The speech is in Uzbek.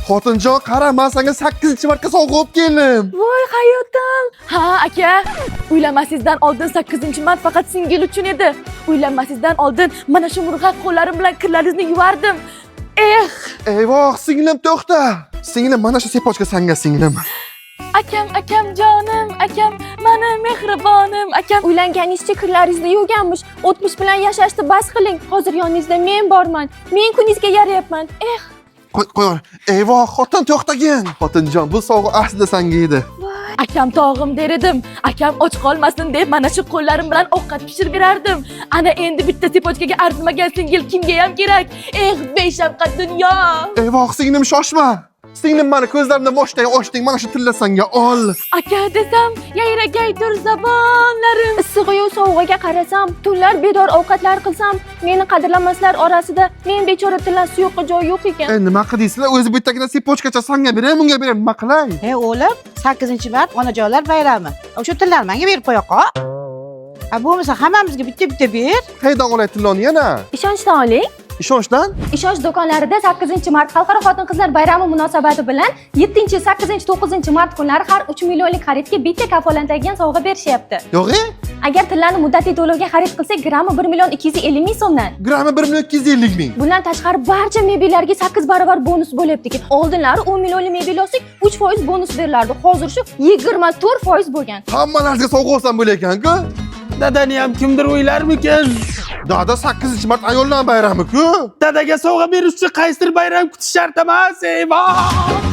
Xotinjon, qara, men senga 8-marta sovg'a olib keldim. Voy hayotim. Ha, aka. Uylanmasingizdan oldin 8-mart faqat singil uchun edi. Uylanmasingizdan oldin mana shu murg'ak qo'llarim bilan kirlaringizni yuvardim. Eyvoh, singlim to'xta. Singlim, mana shu sepochka senga singlim. Akam jonim, akam, mani mehribonim, akam uylanganingizcha kirlaringizni yuvganmish. O'tmish bilan yashashni bas qiling. Hozir yoningizda men borman. Men kuningizga yarayapman. Qo'y. Eyvoh, xotin to'xtagin. Xotinjon, bu sovg'a aslida senga edi. Akam tog'im der edim. Akam och qolmasin deb mana shu qo'llarim bilan ovqat pishirib berardim. Ana endi bitta sepochkaga arzimagan singil kimga ham kerak? Beshafqat dunyo. Eyvoh, singlim shoshma. Singlim, mani ko'zlarimda moshday ochding, mana shu tilla senga ol. Aka desam, yayragaydir zabonlarim. Issig'i-yu sovug'iga qarasam, tunlar bedor ovqatlar qilsam, meni qadrlamaslar orasida men bechora tilla suyuqqa joy yo'q ekan. Nima qilaysizlar? O'zi bittagina sepochkacha senga beray, bunga beray, nima qilay? O'g'lim, 8-mart onajonlar bayrami. O'sha tillarni menga berib qo'ya qol. Bo'lmasa hammamizga bitta ber. Qaydan olay tilloni yana? Ishonchdan oling. Ishonchdan? Ishonch do'konlarida 8-mart Xalqaro xotin-qizlar bayrami munosabati bilan 7, 8, 9 mart kunlari har 3 millionlik xaridga bitta kafolatlangan sovg'a berishyapti. Yo'g'i? Agar tillarni muddatli to'lovga xarid qilsak, grammi 1 250 ming so'mdan. Grammi 1 250 ming. Bundan tashqari barcha mebellarga 8 barobar bonus bo'lyapti. Oldinlari 10 millionli mebel olsak 3% bonus berilardi. Hozir shu 24% bo'lgan. Hammalariga sovg'a olsam bo'lar-ekan-ku. Dadani ham kimdir o'ylarmikan? Dada 8-mart ayollar bayrami-ku. Dadaga sovg'a berish uchun qaysidir bayram kutish shart emas. Eyvoh!